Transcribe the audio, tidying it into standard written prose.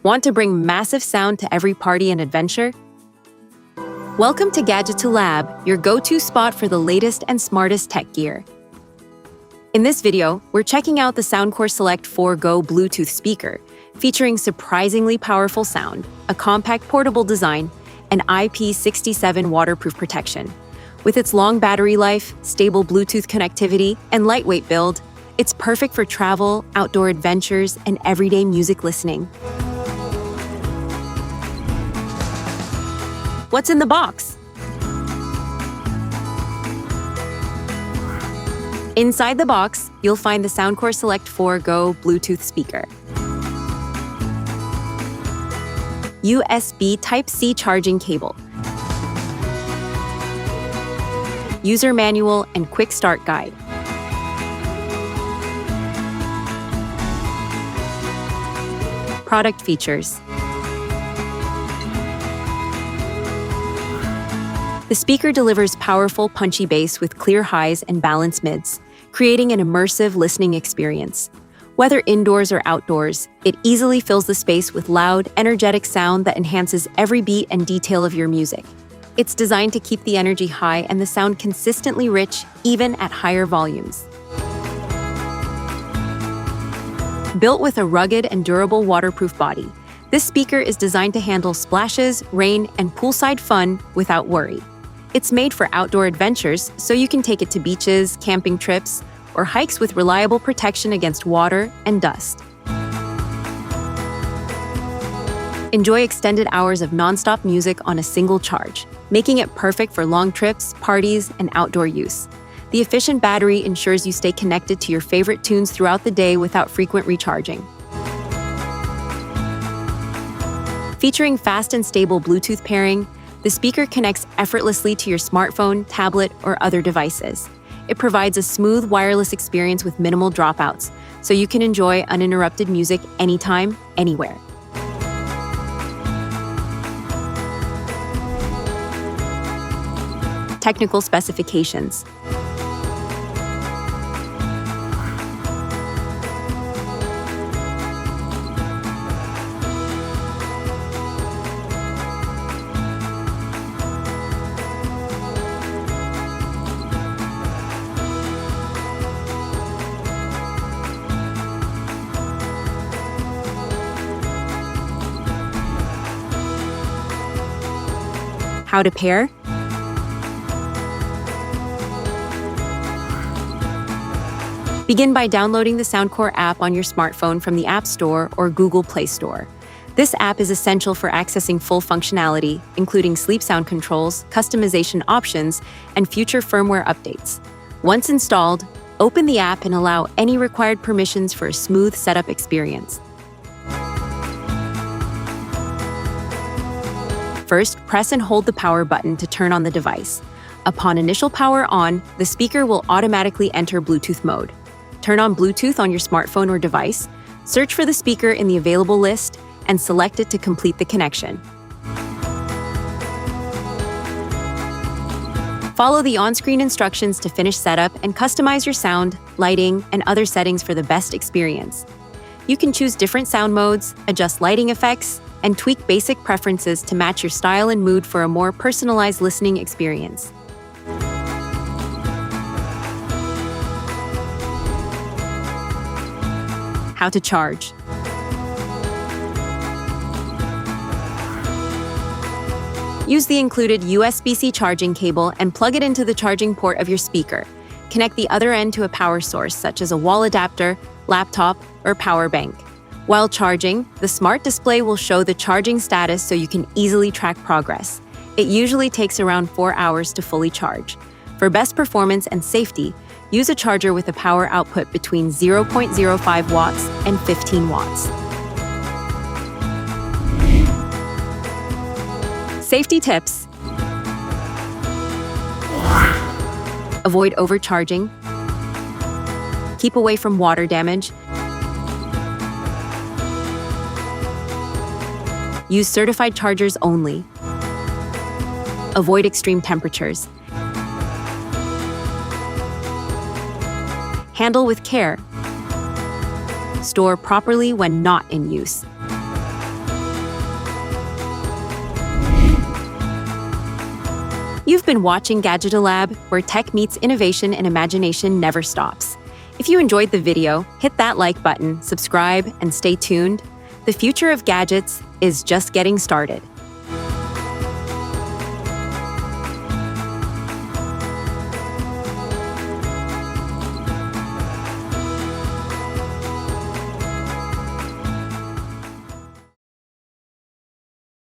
Want to bring massive sound to every party and adventure? Welcome to Gadgeto Lab, your go-to spot for the latest and smartest tech gear. In this video, we're checking out the Soundcore Select 4 Go Bluetooth speaker, featuring surprisingly powerful sound, a compact portable design, and IP67 waterproof protection. With its long battery life, stable Bluetooth connectivity, and lightweight build, it's perfect for travel, outdoor adventures, and everyday music listening. What's in the box? Inside the box, you'll find the Soundcore Select 4 Go Bluetooth speaker, USB Type-C charging cable, user manual and quick start guide, product features. The speaker delivers powerful, punchy bass with clear highs and balanced mids, creating an immersive listening experience. Whether indoors or outdoors, it easily fills the space with loud, energetic sound that enhances every beat and detail of your music. It's designed to keep the energy high and the sound consistently rich, even at higher volumes. Built with a rugged and durable waterproof body, this speaker is designed to handle splashes, rain, and poolside fun without worry. It's made for outdoor adventures, so you can take it to beaches, camping trips, or hikes with reliable protection against water and dust. Enjoy extended hours of non-stop music on a single charge, making it perfect for long trips, parties, and outdoor use. The efficient battery ensures you stay connected to your favorite tunes throughout the day without frequent recharging. Featuring fast and stable Bluetooth pairing, the speaker connects effortlessly to your smartphone, tablet, or other devices. It provides a smooth wireless experience with minimal dropouts, so you can enjoy uninterrupted music anytime, anywhere. Technical specifications. How to pair? Begin by downloading the Soundcore app on your smartphone from the App Store or Google Play Store. This app is essential for accessing full functionality, including sleep sound controls, customization options, and future firmware updates. Once installed, open the app and allow any required permissions for a smooth setup experience. First, press and hold the power button to turn on the device. Upon initial power on, the speaker will automatically enter Bluetooth mode. Turn on Bluetooth on your smartphone or device, search for the speaker in the available list, and select it to complete the connection. Follow the on-screen instructions to finish setup and customize your sound, lighting, and other settings for the best experience. You can choose different sound modes, adjust lighting effects, and tweak basic preferences to match your style and mood for a more personalized listening experience. How to charge. Use the included USB-C charging cable and plug it into the charging port of your speaker. Connect the other end to a power source such as a wall adapter, laptop, or power bank. While charging, the smart display will show the charging status so you can easily track progress. It usually takes around 4 hours to fully charge. For best performance and safety, use a charger with a power output between 0.05 watts and 15 watts. Safety tips. Avoid overcharging. Keep away from water damage. Use certified chargers only. Avoid extreme temperatures. Handle with care. Store properly when not in use. You've been watching Gadgeto Lab, where tech meets innovation and imagination never stops. If you enjoyed the video, hit that like button, subscribe, and stay tuned. The future of gadgets is just getting started.